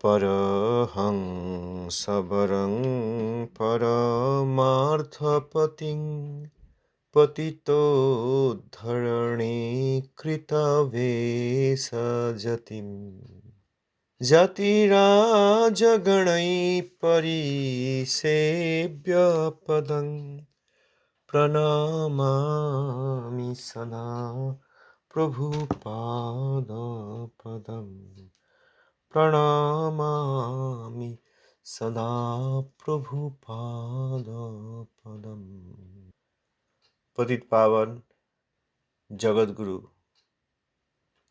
परहंसवरं परमार्थपतिं पतितोद्धरणीकृतवेषजतिं जतिराजगणैः परिसेव्यपदं प्रणमामि सदा प्रभुपादपदम् प्रणमामि सदा प्रभुपादपदम्। पतित पावन जगद्गुरु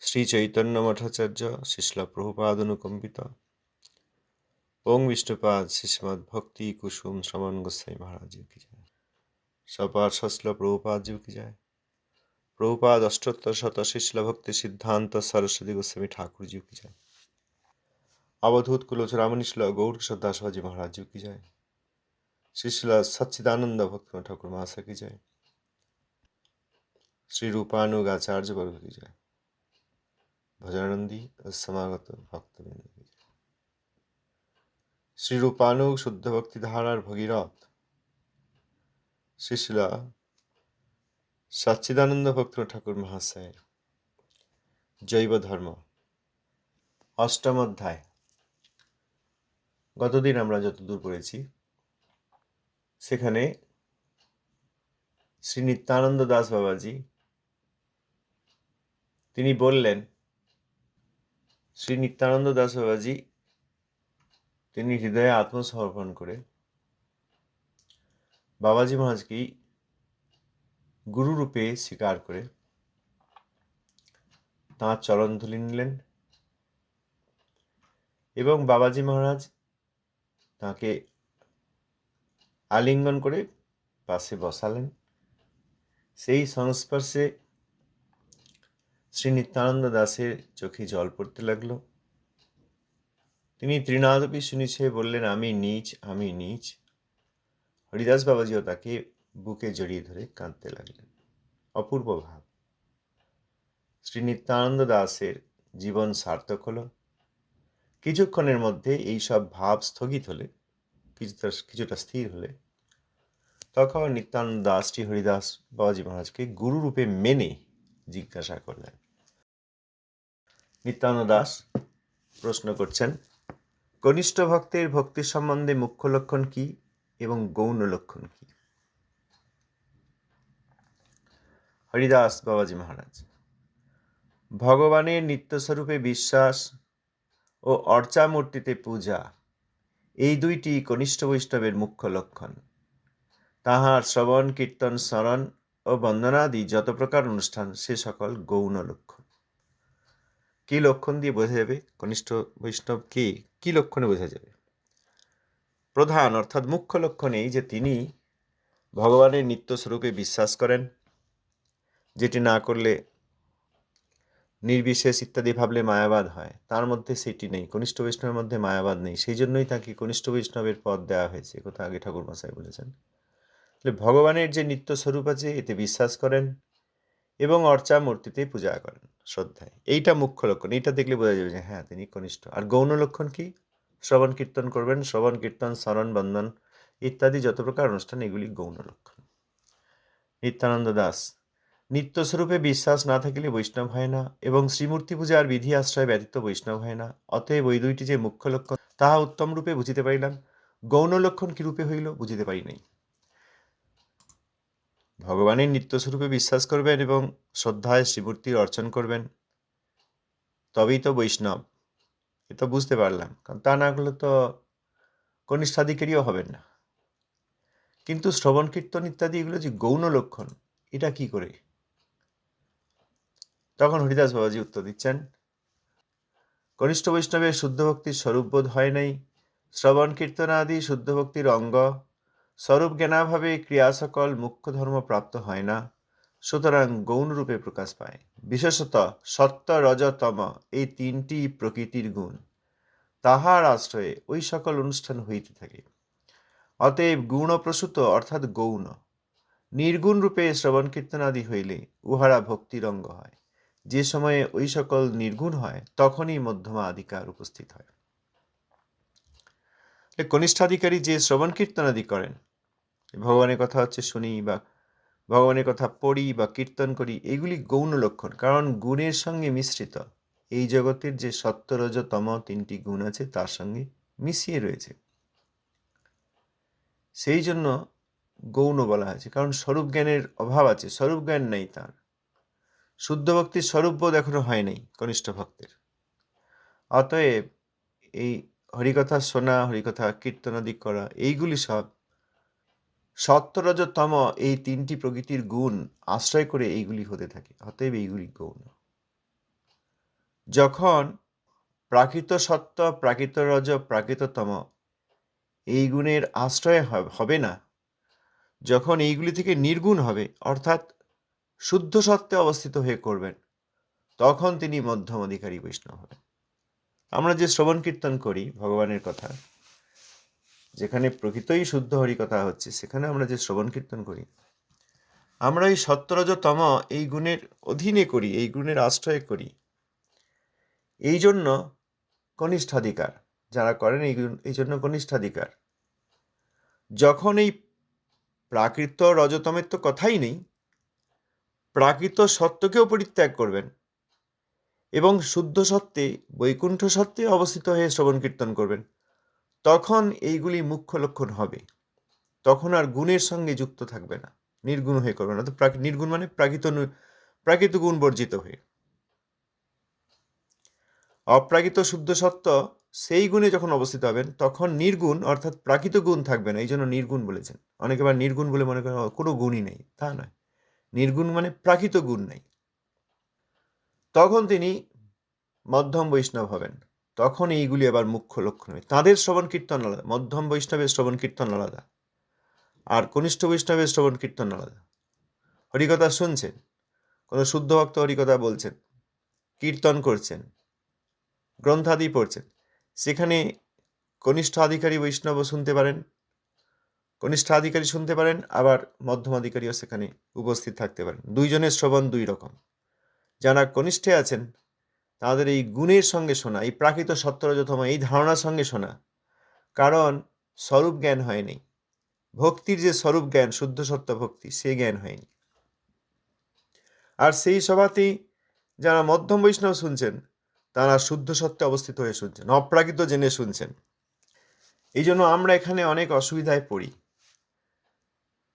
श्री चैतन्य मठाचार्य शिश्ल प्रभुपाद अनुकंपित ओम विष्णुपाद शिष्मद भक्ति कुसुम श्रवण गोस्वामी महाराज जी की जय। सपार शिश्ल प्रभुपाद जी की जय। प्रभुपाद अष्टोत्तर शत शिश्ल भक्ति सिद्धांत सरस्वती गोस्वामी ठाकुर जी की जय। अवधूत कुलोचूड़ामणि श्रील गौर किशोर दास जी महाराज जी की जय। श्री सच्चिदानंद भक्त ठाकुर महाशय की जय। श्री रूपानुग आचार्य वर्ग की जय। भजनानंदी समागत भक्तवृंद की जय। श्री रूपानुग शुद्ध भक्ति धारार भगीरथ श्री सच्चिदानंद भक्त ठाकुर महाशय जैव धर्म अष्टम अध्याय। गतदिन আমরা যতদূর পড়েছি সেখানে শ্রী নিত্যানন্দ দাস বাবাজি তিনি বললেন, শ্রী নিত্যানন্দ দাস বাবাজি তিনি হৃদয়ে আত্মসমর্পণ করে বাবাজি মহারাজকে গুরু রূপে স্বীকার করে তাঁর চরণধুলি নিলেন এবং বাবাজি মহারাজ তাকে আলিঙ্গন করে পাশে বসালেন। সেই সংস্পর্শে শ্রী নিত্যানন্দ দাসের চোখে জল পড়তে লাগলো। তিনি ত্রিনাদপি শুনিছে বললেন, আমি নীচ, আমি নীচ। হরিদাস বাবাজিও তাকে বুকে জড়িয়ে ধরে কাঁদতে লাগলেন। অপূর্ব ভাব। শ্রী নিত্যানন্দ দাসের জীবন সার্থক হলো। কিছুক্ষণের মধ্যে এই সব ভাব স্থগিত হলে, কিছুটা স্থির হলে, তখন নিত্যানন্দ দাস শ্রী হরিদাস বাবাজি মহারাজকে গুরু রূপে মেনে জিজ্ঞাসা করলেন। নিত্যানন্দ দাস প্রশ্ন করছেন, কনিষ্ঠ ভক্তের ভক্তির সম্বন্ধে মুখ্য লক্ষণ কি এবং গৌণ লক্ষণ কি? হরিদাস বাবাজি মহারাজ, ভগবানের নিত্যস্বরূপে বিশ্বাস ও অর্চামূর্তিতে পূজা, এই দুইটি কনিষ্ঠ বৈষ্ণবের মুখ্য লক্ষণ। তাহার শ্রবণ কীর্তন স্মরণ ও বন্দনাদি যত প্রকার অনুষ্ঠান সে সকল গৌণ লক্ষণ। কি লক্ষণ দিয়ে বোঝা যাবে কনিষ্ঠ বৈষ্ণব কে? কি লক্ষণে বোঝা যাবে? প্রধান অর্থাৎ মুখ্য লক্ষণ এই যে তিনি ভগবানের নিত্য স্বরূপে বিশ্বাস করেন, যেটি না করলে নির্বিশেষ ইত্যাদি ভাবলে মায়াবাদ হয়, তার মধ্যে সেটি নেই। কনিষ্ঠ বৈষ্ণবের মধ্যে মায়াবাদ নেই, সেই জন্যই তাকে কনিষ্ঠ বৈষ্ণবের পদ দেওয়া হয়েছে, কথা আগে ঠাকুর মশাই বলেছেন। ভগবানের যে নিত্য স্বরূপ আছে এতে বিশ্বাস করেন এবং অর্চা মূর্তিতে পূজা করেন শ্রদ্ধায়, এইটা মুখ্য লক্ষণ। এইটা দেখলে বোঝা যাবে যে হ্যাঁ তিনি কনিষ্ঠ। আর গৌণ লক্ষণ কি? শ্রবণ কীর্তন করবেন, শ্রবণ কীর্তন স্মরণ বন্দন ইত্যাদি যত প্রকার অনুষ্ঠান, এগুলি গৌণ লক্ষণ। নিত্যানন্দ দাস, নিত্যস্বরূপে বিশ্বাস না থাকিলে বৈষ্ণব হয় না এবং শ্রীমূর্তি পূজার বিধি আশ্রয় ব্যতীত বৈষ্ণব হয় না। অতএব ওই দুইটি যে মুখ্য লক্ষণ তাহা উত্তম রূপে বুঝিতে পারিলাম। গৌণ লক্ষণ কি রূপে হইল বুঝিতে পারি নাই। ভগবানের নিত্যস্বরূপে বিশ্বাস করবেন এবং শ্রদ্ধায় শ্রীমূর্তির অর্চন করবেন, তবেই তো বৈষ্ণব, এ তো বুঝতে পারলাম। কারণ তা না করলে তো কনিষ্ঠাধিকারীও হবেন না। কিন্তু শ্রবণ কীর্তন ইত্যাদি এগুলো যে গৌণ লক্ষণ, এটা কি করে? তখন হরিদাস বাবাজি উত্তর দিচ্ছেন, কনিষ্ঠ বৈষ্ণবের শুদ্ধ ভক্তির স্বরূপবোধ হয় নাই। শ্রবণ কীর্তন আদি শুদ্ধ ভক্তির অঙ্গ। স্বরূপ জ্ঞানাভাবে ক্রিয়া সকল মুখ্য ধর্ম প্রাপ্ত হয় না, সুতরাং গৌণ রূপে প্রকাশ পায়। বিশেষত সত্য রজ তম এই তিনটি প্রকৃতির গুণ, তাহার আশ্রয়ে ওই সকল অনুষ্ঠান হইতে থাকে। অতএব গুণপ্রসূত অর্থাৎ গৌণ। নির্গুণ রূপে শ্রবণ কীর্তন আদি হইলে উহারা ভক্তির অঙ্গ হয়। যে সময়ে ওই সকল নির্গুণ হয় তখনই মধ্যমা অধিকার উপস্থিত হয়। কনিষ্ঠাধিকারী যে শ্রবণ কীর্তনাদি করেন, ভগবানের কথা হচ্ছে শুনি বা ভগবানের কথা পড়ি বা কীর্তন করি, এগুলি গৌণ লক্ষণ, কারণ গুণের সঙ্গে মিশ্রিত। এই জগতের যে সত্য রজ তম তিনটি গুণ আছে তার সঙ্গে মিশিয়ে রয়েছে, সেই জন্য গৌণ বলা হয়েছে। কারণ স্বরূপ জ্ঞানের অভাব আছে, স্বরূপ জ্ঞান নেই তার। শুদ্ধ ভক্তির স্বরূপবোধ এখনো হয় নাই কনিষ্ঠ ভক্তের। অতএব এই হরিকথা শোনা, হরিকথা কীর্তনাদি করা, এইগুলি সব সত্য রজ তম এই তিনটি প্রকৃতির গুণ আশ্রয় করে এইগুলি হতে থাকে। অতএব এইগুলি গৌণ। যখন প্রাকৃত সত্য, প্রাকৃত রজ, প্রাকৃত তম এই গুণের আশ্রয় হবে না, যখন এইগুলি থেকে নির্গুণ হবে, অর্থাৎ শুদ্ধ সত্ত্বে অবস্থিত হয়ে করবেন, তখন তিনি মধ্যম অধিকারী বৈষ্ণব হবেন। আমরা যে শ্রবণ কীর্তন করি ভগবানের কথা, যেখানে প্রকৃতই শুদ্ধ হরিকথা হচ্ছে, সেখানে আমরা যে শ্রবণ কীর্তন করি, আমরা এই সত্যরজ তম এই গুণের অধীনে করি, এই গুণের আশ্রয় করি। এই জন্য কনিষ্ঠাধিকার যারা করেন, এই জন্য কনিষ্ঠাধিকার। যখন এই প্রাকৃত রজতমের তো কথাই নেই, প্রাকৃত সত্যকেও পরিত্যাগ করবেন এবং শুদ্ধ সত্ত্বে, বৈকুণ্ঠ সত্ত্বে অবস্থিত হয়ে শ্রবণ কীর্তন করবেন, তখন এইগুলি মুখ্য লক্ষণ হবে। তখন আর গুণের সঙ্গে যুক্ত থাকবে না, নির্গুণ হয়ে করবে না। তো নির্গুণ মানে প্রাকৃত গুণ বর্জিত হয়ে। অপ্রাকৃত শুদ্ধ সত্য সেই গুণে যখন অবস্থিত হবেন, তখন নির্গুণ অর্থাৎ প্রাকৃত গুণ থাকবে না। এই জন্য নির্গুণ বলেছেন। অনেকে আবার নির্গুণ বলে মনে করেন কোনো গুণই নেই, তা নয়। নির্গুণ মানে প্রাকৃত গুণ নেই। তখন তিনি মধ্যম বৈষ্ণব হবেন। তখন এইগুলি আবার মুখ্য লক্ষণ হবে। তাঁদের শ্রবণ কীর্তন আলাদা, মধ্যম বৈষ্ণবের শ্রবণ কীর্তন আলাদা, আর কনিষ্ঠ বৈষ্ণবের শ্রবণ কীর্তন আলাদা। হরিকথা শুনছেন, কোনো শুদ্ধ ভক্ত হরিকথা বলছেন, কীর্তন করছেন, গ্রন্থাদি পড়ছেন, সেখানে কনিষ্ঠাধিকারী বৈষ্ণব শুনতে পারেন, কনিষ্ঠাধিকারী শুনতে পারেন, আবার মধ্যমাধিকারীও সেখানে উপস্থিত থাকতে পারেন। দুইজনের শ্রবণ দুই রকম। যারা কনিষ্ঠে আছেন তাদের এই গুণের সঙ্গে শোনা, এই প্রাকৃত সত্যরজতম এই ধারণার সঙ্গে শোনা, কারণ স্বরূপ জ্ঞান হয়নি। ভক্তির যে স্বরূপ জ্ঞান, শুদ্ধ সত্য ভক্তি, সে জ্ঞান হয়নি। আর সেই সভাতেই যারা মধ্যম বৈষ্ণব শুনছেন, তারা শুদ্ধ সত্ত্বে অবস্থিত হয়ে শুনছেন, অপ্রাকৃত জেনে শুনছেন। এই জন্য আমরা এখানে অনেক অসুবিধায় পড়ি।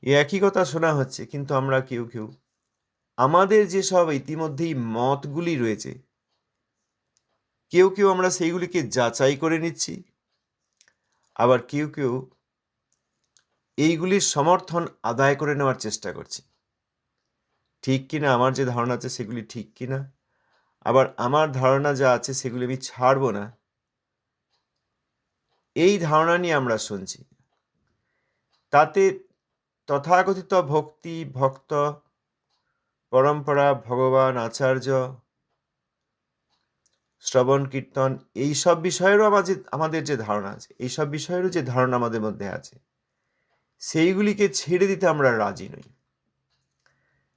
একই কথা শোনা হচ্ছে, কিন্তু আমরা কেউ কেউ আমাদের যেসব ইতিমধ্যেই মতগুলি রয়েছে, কেউ কেউ আমরা সেইগুলিকে যাচাই করে নিচ্ছি, আবার কেউ কেউ এইগুলির সমর্থন আদায় করে নেওয়ার চেষ্টা করছি। ঠিক কিনা, আমার যে ধারণা আছে সেগুলি ঠিক কিনা, আবার আমার ধারণা যা আছে সেগুলি আমি ছাড়ব না, এই ধারণা নিয়ে আমরা শুনছি। তাতে তথাকথিত ভক্তি, ভক্ত, পরম্পরা, ভগবান, আচার্য, শ্রবণ কীর্তন, এইসব বিষয়েরও আমাদের যে ধারণা আছে, এইসব বিষয়েরও যে ধারণা আমাদের মধ্যে আছে, সেইগুলিকে ছেড়ে দিতে আমরা রাজি নই।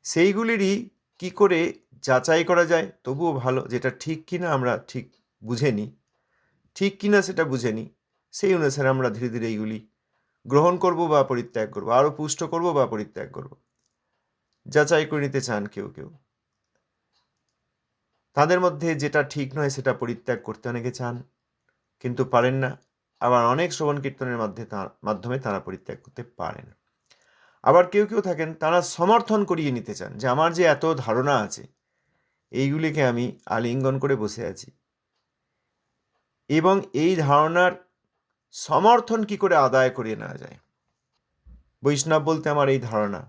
সেইগুলিরই কি করে যাচাই করা যায়, তবুও ভালো, যেটা ঠিক কিনা আমরা ঠিক বুঝে নিই, ঠিক কিনা সেটা বুঝে নিই, সেই অনুসারে আমরা ধীরে ধীরে এইগুলি গ্রহণ করব বা পরিত্যাগ করব, আরও পুষ্ট করব বা পরিত্যাগ করব। যাচাই করে নিতে চান কেউ কেউ, তাদের মধ্যে যেটা ঠিক নয় সেটা পরিত্যাগ করতে অনেকে চান, কিন্তু পারেন না। আবার অনেক শ্রবণ কীর্তনের মাধ্যমে তারা পরিত্যাগ করতে পারেন। আবার কেউ কেউ থাকেন, তারা সমর্থন করিয়ে নিতে চান যে আমার যে এত ধারণা আছে, এইগুলিকে আমি আলিঙ্গন করে বসে আছি, এবং এই ধারণার সমর্থন কি করে আদায় করিয়ে নেওয়া যায়। বৈষ্ণব বলতে আমার এই ধারণা,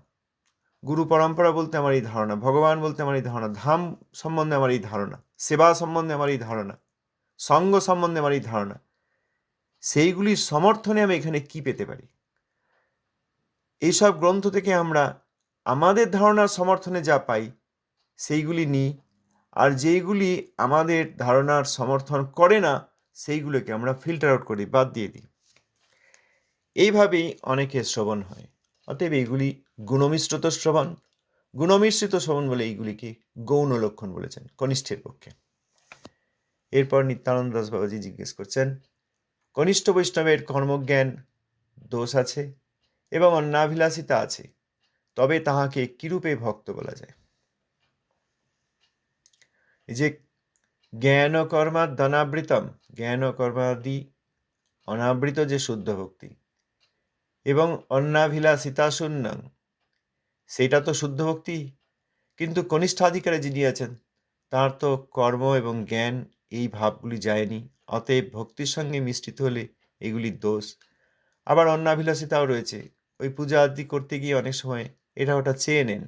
গুরু পরম্পরা বলতে আমার এই ধারণা, ভগবান বলতে আমার এই ধারণা, ধাম সম্বন্ধে আমার এই ধারণা, সেবা সম্বন্ধে আমার এই ধারণা, সঙ্গ সম্বন্ধে আমার এই ধারণা, সেইগুলির সমর্থনে আমি এখানে কি পেতে পারি। এইসব গ্রন্থ থেকে আমরা আমাদের ধারণার সমর্থনে যা পাই সেইগুলি নিই, আর যেইগুলি আমাদের ধারণার সমর্থন করে না সেইগুলোকে আমরা ফিল্টার আউট করি, বাদ দিয়ে দিই। এইভাবেই অনেকের শ্রবণ হয়। অতএব এইগুলি গুণমিশ্রিত শ্রবণ। গুণমিশ্রিত শ্রবণ বলে এইগুলিকে গৌণ লক্ষণ বলেছেন কনিষ্ঠের পক্ষে। এরপর নিত্যানন্দ দাস বাবাজি জিজ্ঞেস করছেন, কনিষ্ঠ বৈষ্ণবের কর্মজ্ঞান দোষ আছে এবং অন্নাভিলাষিতা আছে, তবে তাহাকে কিরূপে ভক্ত বলা যায়? এই যে জ্ঞান কর্মাদনাবৃতম, জ্ঞান কর্মাদি অনাবৃত যে শুদ্ধ ভক্তি, এবং অন্নাভিলাষিতা শূন্যং, সেটা তো শুদ্ধ ভক্তি। কিন্তু কনিষ্ঠাধিকারে যিনি আছেন তার তো কর্ম এবং জ্ঞান এই ভাবগুলি যায়নি, অতএব ভক্তির সঙ্গে মিশ্রিত হলে এগুলির দোষ। আবার অন্নাভিলাষিতাও রয়েছে, ওই পূজা আদি করতে গিয়ে অনেক সময় এটা ওটা চেয়ে নেন।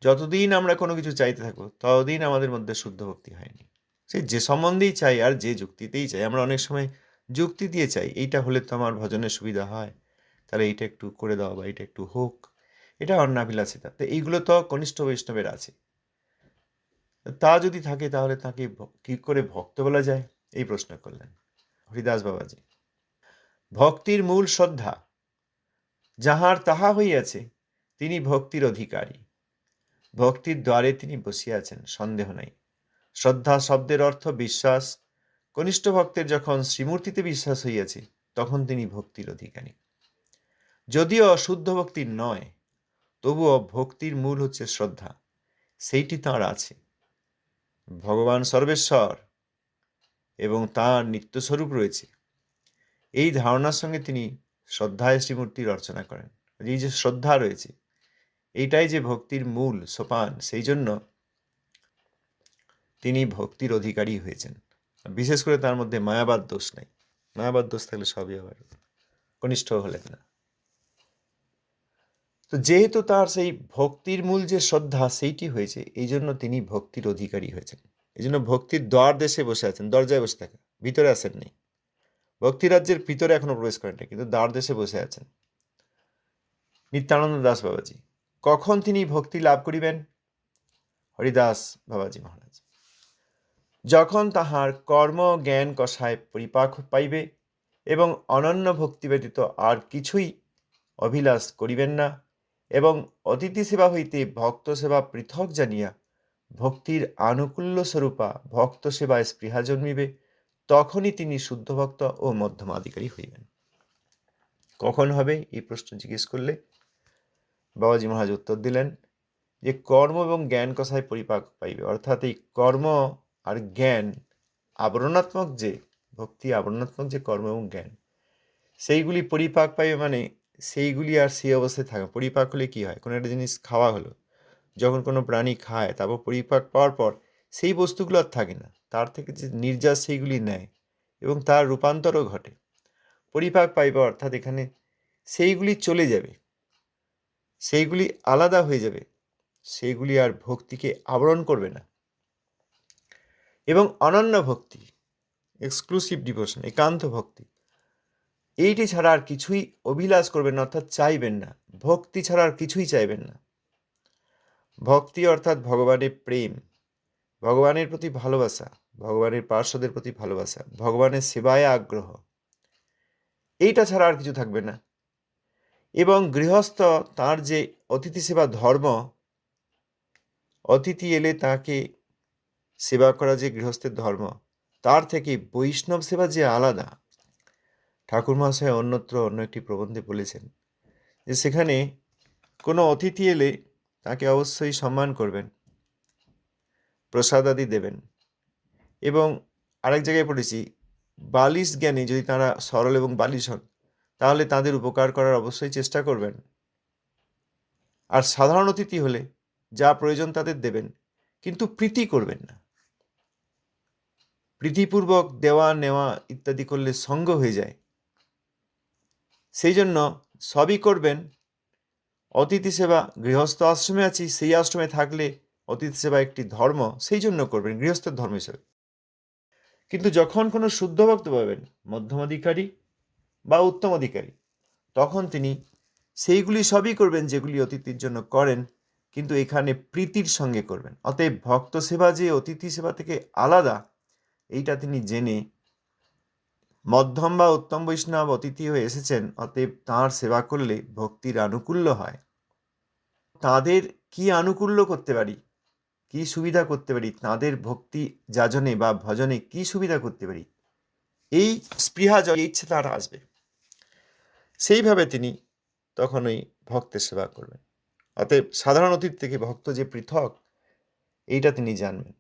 যতদিন আমরা কোনো কিছু চাইতে থাকবো ততদিন আমাদের মধ্যে শুদ্ধ ভক্তি হয়নি। সে যে সম্বন্ধেই চাই আর যে যুক্তিতেই চাই, আমরা অনেক সময় যুক্তি দিয়ে চাই, এইটা হলে তো আমার ভজনের সুবিধা হয়, তাহলে এইটা একটু করে দাও বা এটা একটু হোক, এটা অন্নাভিলাষিতা। তো এইগুলো তো কনিষ্ঠ বৈষ্ণবের আছে। তা যদি থাকে তাহলে তাকে কি করে ভক্ত বলা যায়, এই প্রশ্ন করলেন হরিদাস বাবাজি। ভক্তির মূল শ্রদ্ধা, যাহার তাহা হইয়াছে তিনি ভক্তির অধিকারী। ভক্তির দ্বারে তিনি বসিয়াছেন, সন্দেহ নাই। শ্রদ্ধা শব্দের অর্থ বিশ্বাস। কনিষ্ঠ ভক্তের যখন শ্রীমূর্তিতে বিশ্বাস হইয়াছে তখন তিনি ভক্তির অধিকারী। যদিও অশুদ্ধ ভক্তির নয়, তবুও ভক্তির মূল হচ্ছে শ্রদ্ধা, সেইটি তাঁর আছে। ভগবান সর্বেশ্বর এবং তাঁর নিত্যস্বরূপ রয়েছে, এই ধারণার সঙ্গে তিনি শ্রদ্ধায় শ্রীমূর্তির অর্চনা করেন। এই যে শ্রদ্ধা রয়েছে, এইটাই যে ভক্তির মূল সোপান, সেই জন্য তিনি ভক্তির অধিকারী হয়েছেন। বিশেষ করে তার মধ্যে মায়াবাদ দোষ নাই। মায়াবাদ দোষ থাকলে সবই আবার কনিষ্ঠ হলেন না। তো যেহেতু তার সেই ভক্তির মূল যে শ্রদ্ধা সেইটি হয়েছে, এই জন্য তিনি ভক্তির অধিকারী হয়েছেন। এই জন্য ভক্তির দ্বার দেশে বসে আছেন, দরজায় বসে থাকেন, ভিতরে আসেন নেই। ভক্তি রাজ্যের ভিতরে এখনো প্রবেশ করেন না, কিন্তু দ্বার দেশে বসে আছেন। নিত্যানন্দ দাস বাবাজি কখন তিনি ভক্তি লাভ করিবেন? হরিদাস বাবাজি মহারাজ যখন তাহার কর্ম জ্ঞান কষায় পরিপাক পাইবে এবং অনন্য ভক্তি ব্যতীত আর কিছুই অভিলাষ করিবেন না, এবং অতিথি সেবা হইতে ভক্ত সেবা পৃথক জানিয়া ভক্তির আনুকূল্য স্বরূপা ভক্ত সেবায় স্পৃহা জন্মিবে, তখনই তিনি শুদ্ধ ভক্ত ও মধ্যমাধিকারী হইবেন। কখন হবে এই প্রশ্ন জিজ্ঞেস করলে বাবাজি মহারাজ উত্তর দিলেন যে কর্ম এবং জ্ঞান কষায় পরিপাক পাইবে, অর্থাৎ এই কর্ম আর জ্ঞান আবরণাত্মক, যে ভক্তি আবরণাত্মক যে কর্ম এবং জ্ঞান, সেইগুলি পরিপাক পাইবে, মানে সেইগুলি আর সেই অবস্থায় থাকে। পরিপাক হলে কি হয়, কোনো একটা জিনিস খাওয়া হলো, যখন কোনো প্রাণী খায় তারপর পরিপাক পাওয়ার পর সেই বস্তুগুলো আর থাকে না, তার থেকে যে নির্যাস সেইগুলি নেয় এবং তার রূপান্তরও ঘটে। পরিপাক পাইবে অর্থাৎ এখানে সেইগুলি চলে যাবে, সেইগুলি আলাদা হয়ে যাবে, সেইগুলি আর ভক্তিকে আবরণ করবে না। এবং অনন্য ভক্তি, এক্সক্লুসিভ ডিভোশন, একান্ত ভক্তি, এইটি ছাড়া আর কিছুই অভিলাষ করবেন না, অর্থাৎ চাইবেন না। ভক্তি ছাড়া আর কিছুই চাইবেন না। ভক্তি অর্থাৎ ভগবানের প্রেম, ভগবানের প্রতি ভালোবাসা, ভগবানের পার্শ্বদের প্রতি ভালোবাসা, ভগবানের সেবায় আগ্রহ, এইটা ছাড়া আর কিছু থাকবে না। এবং গৃহস্থ তার যে অতিথি সেবা ধর্ম, অতিথি এলে তাকে সেবা করা যে গৃহস্থের ধর্ম, তার থেকে বৈষ্ণব সেবা যে আলাদা। ঠাকুর মহাশয় অন্যত্র অন্য একটি প্রবন্ধে বলেছেন যে সেখানে কোনো অতিথি এলে তাকে অবশ্যই সম্মান করবেন, প্রসাদ আদি দেবেন, এবং আরেক জায়গায় পড়েছি বালিশ জ্ঞানী যদি তারা সরল এবং বালিশ হন তাহলে তাদের উপকার করার অবশ্যই চেষ্টা করবেন। আর সাধারণ অতিথি হলে যা প্রয়োজন তাদের দেবেন, কিন্তু প্রীতি করবেন না। প্রীতিপূর্বক দেওয়া নেওয়া ইত্যাদি করলে সঙ্গ হয়ে যায়। সেই জন্য সবই করবেন। অতিথি সেবা, গৃহস্থ আশ্রমে আছি, সেই আশ্রমে থাকলে অতিথি সেবা একটি ধর্ম, সেই জন্য করবেন গৃহস্থের ধর্ম হিসেবে। কিন্তু যখন কোনো শুদ্ধ ভক্ত পাবেন, মধ্যমাধিকারী বা উত্তম অধিকারী, তখন তিনি সেইগুলি সবই করবেন যেগুলি অতিথির জন্য করেন, কিন্তু এখানে প্রীতির সঙ্গে করবেন। অতএব ভক্ত সেবা যে অতিথি সেবা থেকে আলাদা, এইটা তিনি জেনে মধ্যম বা উত্তম বৈষ্ণব অতিথি হয়ে এসেছেন, অতএব তাঁর সেবা করলে ভক্তির আনুকূল্য হয়। তাদের কি আনুকূল্য করতে পারি, কি সুবিধা করতে পারি, তাদের ভক্তি যাজনে বা ভজনে কি সুবিধা করতে পারি, এই স্পৃহা এই ইচ্ছে তার আসবে, সেইভাবে তিনি তখন ওই ভক্তের সেবা করবেন। অতএব সাধারণ অতীত থেকে ভক্ত যে পৃথক, এইটা তিনি জানবেন।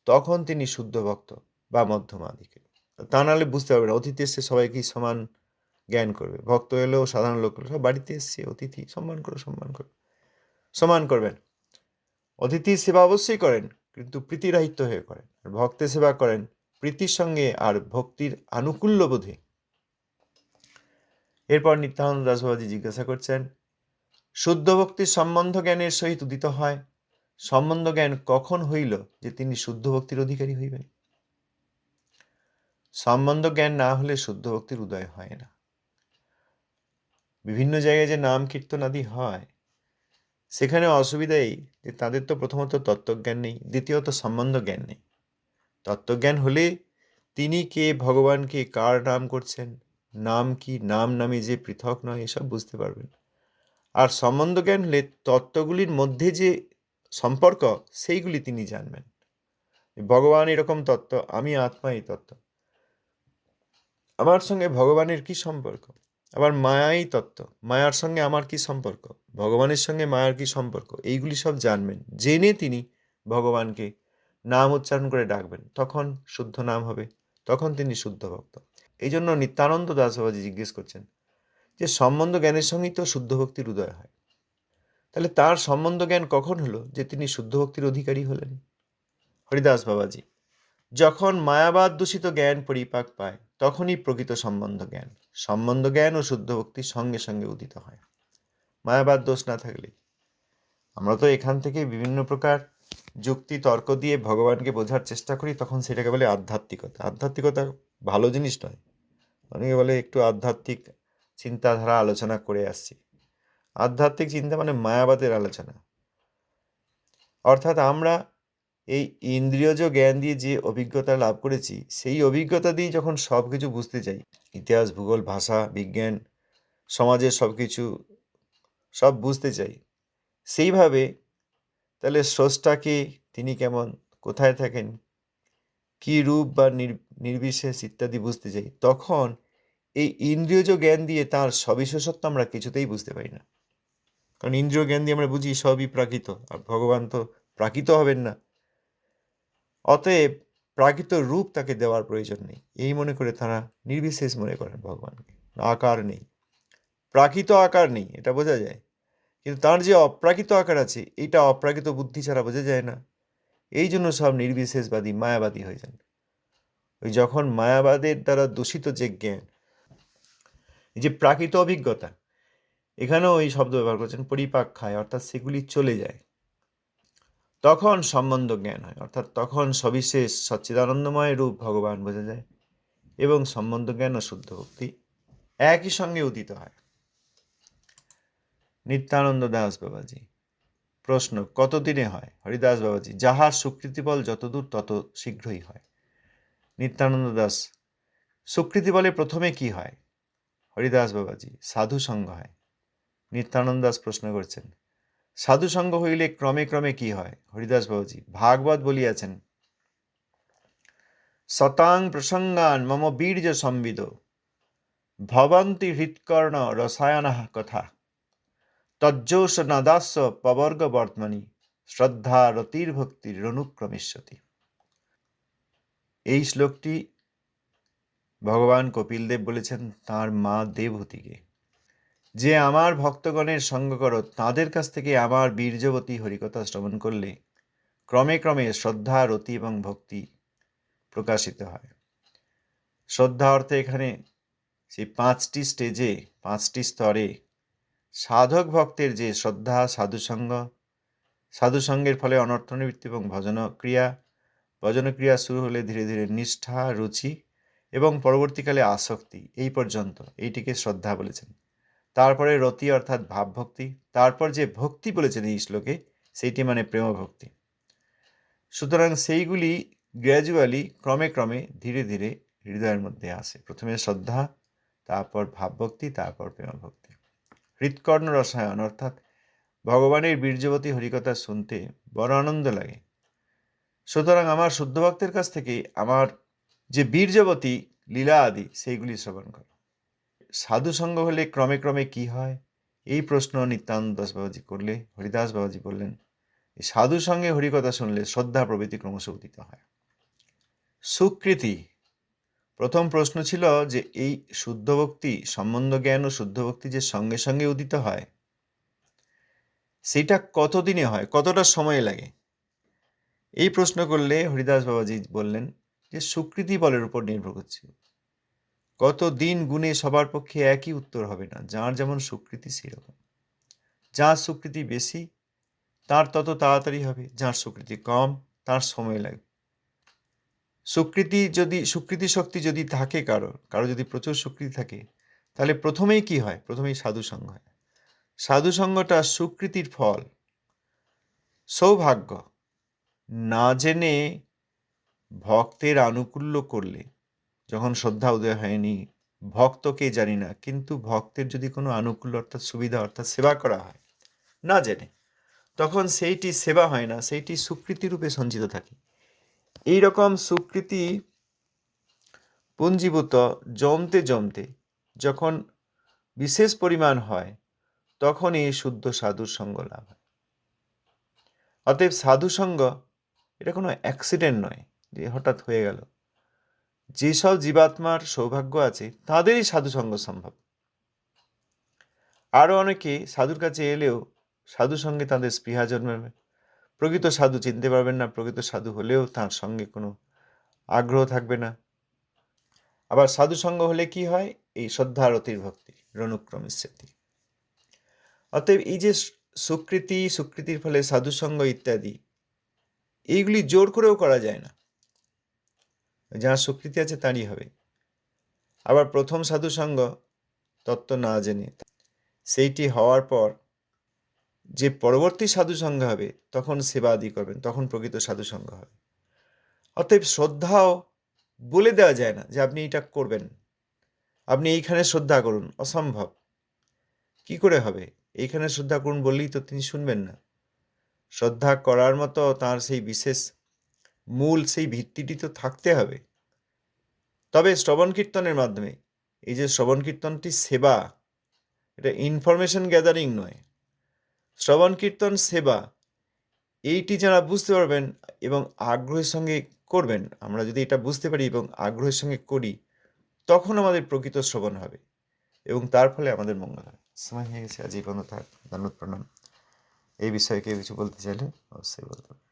তখন তিনি শুদ্ধ ভক্ত বা মধ্যমাদিকে। তা নাহলে বুঝতে পারবেন অতিথি এসছে সবাইকেই সমান জ্ঞান করবে, ভক্ত এলেও সাধারণ লোক সব বাড়িতে এসছে অতিথি সম্মান করো সমান করবেন। অতিথির সেবা অবশ্যই করেন, কিন্তু প্রীতিরাহিত্য হয়ে করেন। আর ভক্তের সেবা করেন প্রীতির সঙ্গে আর ভক্তির আনুকূল্য বোধে। এরপর নিত্যানন্দ দাস বাবাজি জিজ্ঞাসা করছেন, শুদ্ধ ভক্তির সম্বন্ধ জ্ঞানের সহিত উদিত হয়, সম্বন্ধ জ্ঞান কখন হইল যে তিনি শুদ্ধ ভক্তির অধিকারী হইবেন? সম্বন্ধ জ্ঞান না হলে শুদ্ধ ভক্তির উদয় হয় না। বিভিন্ন জায়গায় যে নাম কীর্তন আদি হয়, সেখানে অসুবিধা এই যে তাদের তো প্রথমত তত্ত্বজ্ঞান নেই, দ্বিতীয়ত সম্বন্ধ জ্ঞান নেই। তত্ত্বজ্ঞান হলে তিনি কে, ভগবানকে, কার নাম করছেন, নাম কি, নাম নামে যে পৃথক নয়, এসব বুঝতে পারবেন। আর সম্বন্ধ জ্ঞান হলে তত্ত্বগুলির মধ্যে যে সম্পর্ক, সেইগুলি তিনি জানবেন। ভগবান এরকম তত্ত্ব, আমি আত্মা এই তত্ত্ব, আমার সঙ্গে ভগবানের কি সম্পর্ক? আবার মায়াই তত্ত্ব, মায়ার সঙ্গে আমার কি সম্পর্ক, ভগবানের সঙ্গে মায়ার কি সম্পর্ক, এইগুলি সব জানবেন। জেনে তিনি ভগবানকে নাম উচ্চারণ করে ডাকবেন, তখন শুদ্ধ নাম হবে, তখন তিনি শুদ্ধ ভক্ত। এই জন্য নিত্যানন্দ দাস বাবাজি জিজ্ঞেস করছেন যে সম্বন্ধ জ্ঞানের সঙ্গেই তো শুদ্ধ ভক্তির উদয় হয়, তাহলে তার সম্বন্ধ জ্ঞান কখন হলো যে তিনি শুদ্ধ ভক্তির অধিকারী হলেন? হরিদাস বাবাজি, যখন মায়াবাদ দূষিত জ্ঞান পরিপাক পায়, তখনই প্রকৃত সম্বন্ধ জ্ঞান। সম্বন্ধ জ্ঞান ও শুদ্ধ ভক্তির সঙ্গে সঙ্গে উদিত হয়, মায়াবাদ দোষ না থাকলে। আমরা তো এখান থেকে বিভিন্ন প্রকার যুক্তি তর্ক দিয়ে ভগবানকে বোঝার চেষ্টা করি, তখন সেটাকে বলে আধ্যাত্মিকতা। আধ্যাত্মিকতা ভালো জিনিস নয়। অনেকে বলে একটু আধ্যাত্মিক চিন্তাধারা আলোচনা করে আসছি। আধ্যাত্মিক চিন্তা মানে মায়াবাদের আলোচনা। অর্থাৎ আমরা এই ইন্দ্রিয়জ জ্ঞান দিয়ে যে অভিজ্ঞতা লাভ করেছি, সেই অভিজ্ঞতা দিয়ে যখন সব কিছু বুঝতে চাই, ইতিহাস, ভূগোল, ভাষা, বিজ্ঞান, সমাজের সব কিছু সব বুঝতে চাই, সেইভাবে তাহলে স্রষ্টাকে, তিনি কেমন, কোথায় থাকেন, কী রূপ বা নির্বিশেষ ইত্যাদি বুঝতে চাই, তখন এই ইন্দ্রিয়জ জ্ঞান দিয়ে তার সবিশেষত্ব আমরা কিছুতেই বুঝতে পারি না। কারণ ইন্দ্রিয় জ্ঞান দিয়ে আমরা বুঝি সবই প্রাকৃত, আর ভগবান তো প্রাকৃত হবেন না। অতএব প্রাকৃত রূপ তাকে দেওয়ার প্রয়োজন নেই, এই মনে করে তারা নির্বিশেষ মনে করেন ভগবানকে। আকার নেই, প্রাকৃত আকার নেই, এটা বোঝা যায়, কিন্তু তার যে অপ্রাকৃত আকার আছে, এইটা অপ্রাকৃত বুদ্ধি ছাড়া বোঝা যায় না। এই জন্য সব নির্বিশেষবাদী, মায়াবাদী হয়ে যান। ওই যখন মায়াবাদের দ্বারা দূষিত যে জ্ঞান, এই যে প্রাকৃত অভিজ্ঞতা, এখানেও এই শব্দ ব্যবহার করছেন, পরিপাক খায়, অর্থাৎ সেগুলি চলে যায়, তখন সম্বন্ধ জ্ঞান হয়। অর্থাৎ তখন সবিশেষ সচ্চিদানন্দময় রূপ ভগবান বোঝা যায়, এবং সম্বন্ধ জ্ঞান ও শুদ্ধ ভক্তি একই সঙ্গে উদিত হয়। নিত্যানন্দ দাস বাবাজি, প্রশ্ন, কতদিনে হয়? হরিদাস বাবাজি, যাহার স্বীকৃতি বল যতদূর তত শীঘ্রই হয়। নিত্যানন্দ দাস, স্বীকৃতি বলে প্রথমে কি হয়? হরিদাস বাবাজি, সাধু সঙ্গ হয়। নিত্যানন্দ দাস প্রশ্ন করছেন, সাধু সঙ্গ হইলে ক্রমে ক্রমে কি হয়? হরিদাস বাবাজি, ভাগবত বলিয়াছেন, শতাং প্রসঙ্গান মম বীর্য সংবিদ ভবন্তি হৃৎকর্ণ রসায়নঃ কথা তজ্জোষ নাদাস্য পবর্গ বর্তমানি শ্রদ্ধা রতির্ভক্তির অনুক্রমিষ্যতি। এই শ্লোকটি ভগবান কপিলদেব বলেছেন তাঁর মা দেবহূতিকে, যে আমার ভক্তগণের সঙ্গ করো, তাঁদের কাছ থেকে আমার বীর্যবতী হরিকথা শ্রবণ করলে ক্রমে ক্রমে শ্রদ্ধা, রতি এবং ভক্তি প্রকাশিত হয়। শ্রদ্ধা অর্থে এখানে সেই 5টি স্টেজে, 5টি স্তরে সাধক ভক্তের যে শ্রদ্ধা, সাধুসঙ্গ, সাধুসঙ্গের ফলে অনর্থনিবৃত্তি এবং ভজনক্রিয়া শুরু হলে ধীরে ধীরে নিষ্ঠা, রুচি এবং পরবর্তীকালে আসক্তি, এই পর্যন্ত এইটিকে শ্রদ্ধা বলেছেন। তারপরে রতি অর্থাৎ ভাবভক্তি, তারপর যে ভক্তি বলেছেন এই শ্লোকে, সেইটি মানে প্রেম ভক্তি। সুতরাং সেইগুলি গ্র্যাজুয়ালি, ক্রমে ক্রমে, ধীরে ধীরে হৃদয়ের মধ্যে আসে। প্রথমে শ্রদ্ধা, তারপর ভাবভক্তি, তারপর প্রেম ভক্তি। হৃৎকর্ণ রসায়ন অর্থাৎ ভগবানের বীর্যবতী হরিকথা শুনতে বড় আনন্দ লাগে। সুতরাং আমার শুদ্ধ ভক্তের কাছ থেকে আমার যে বীর্যবতী লীলা আদি সেইগুলি শ্রবণ করো। সাধুসঙ্গ হলে ক্রমে ক্রমে কি হয়, এই প্রশ্ন নিত্যানন্দ দাস বাবাজি করলে হরিদাস বাবাজি বললেন, সাধু সঙ্গে হরিকথা শুনলে শ্রদ্ধা প্রভৃতি ক্রমশ উদিত হয়। সুকৃতি, প্রথম প্রশ্ন ছিল যে এই শুদ্ধ ভক্তি, সম্বন্ধ জ্ঞান ও শুদ্ধ ভক্তি যে সঙ্গে সঙ্গে উদিত হয়, সেটা কতদিনে হয়, কতটা সময় লাগে? এই প্রশ্ন করলে হরিদাস বাবাজি বললেন যে সুকৃতি বলের উপর নির্ভর করছে। কত দিন গুণে সবার পক্ষে একই উত্তর হবে না, যার যেমন সুকৃতি সেরকম। যার সুকৃতি বেশি তার তত তাড়াতাড়ি হবে, যার সুকৃতি কম তার সময় লাগবে। সুকৃতি শক্তি যদি থাকে কারো যদি প্রচুর সুকৃতি থাকে, তাহলে প্রথমেই কি হয়? প্রথমেই সাধুসঙ্গ হয়। সাধুসঙ্গটা সুকৃতির ফল, সৌভাগ্য। না জেনে ভক্তের আনুকূল্য করলে, যখন শ্রদ্ধা উদয় হয়নি, ভক্তকে জানি না, কিন্তু ভক্তের যদি কোনো আনুকূল্য অর্থাৎ সুবিধা অর্থাৎ সেবা করা হয় না জেনে, তখন সেইটি সেবা হয় না, সেইটি সুকৃতি রূপে সঞ্চিত থাকে। এইরকম সুকৃতি পুঞ্জীভূত জমতে জমতে যখন বিশেষ পরিমাণ হয়, তখনই শুদ্ধ সাধুর সঙ্গ লাভ হয়। অতএব সাধুসঙ্গ এটা কোনো অ্যাক্সিডেন্ট নয় যে হঠাৎ হয়ে গেল। যেসব জীবাত্মার সৌভাগ্য আছে তাদেরই সাধুসঙ্গ সম্ভব। আরও অনেকে সাধুর কাছে এলেও সাধু সঙ্গে তাদের স্পৃহা জন্মাবে, প্রকৃত সাধু চিনতে পারবেন না, প্রকৃত সাধু হলেও তার সঙ্গে কোনো আগ্রহ থাকবে না। আবার সাধুসঙ্গ হলে কি হয়? এই শ্রদ্ধা রতির ভক্তি রণুক্রমের স্মৃতি। অতএব এই যে সুকৃতির ফলে সাধুসঙ্গ ইত্যাদি, এইগুলি জোর করেও করা যায় না, যার সুকৃতি আছে তারই হবে। আবার প্রথম সাধুসঙ্গ তত্ত্ব না জেনে, সেইটি হওয়ার পর যে পরবর্তী সাধুসঙ্গ হবে তখন সেবা আদি করবেন, তখন প্রকৃত সাধুসঙ্গ হবে। অতএব শ্রদ্ধাও বলে দেওয়া যায় না যে আপনি এটা করবেন, আপনি এইখানে শ্রদ্ধা করুন, অসম্ভব। কি করে হবে? এইখানে শ্রদ্ধা করুন বললেই তো তিনি শুনবেন না। শ্রদ্ধা করার মতো তার সেই বিশেষ মূল সেই ভিত্তিটি তো থাকতে হবে। তবে শ্রবণ কীর্তনের মাধ্যমে, এই যে শ্রবণ কীর্তনটি সেবা, এটা ইনফরমেশন গ্যাদারিং নয়, শ্রবণ কীর্তন সেবা, এইটি যারা বুঝতে পারবেন এবং আগ্রহের সঙ্গে করবেন, আমরা যদি এটা বুঝতে পারি এবং আগ্রহের সঙ্গে করি, তখন আমাদের প্রকৃত শ্রবণ হবে এবং তার ফলে আমাদের মঙ্গল হবে। সময় হয়ে গেছে, আজ এই পর্যন্ত থাক। ধন্যবাদ, প্রণাম। এই বিষয়ে কেউ কিছু বলতে চাইলে অবশ্যই বলতে পারেন।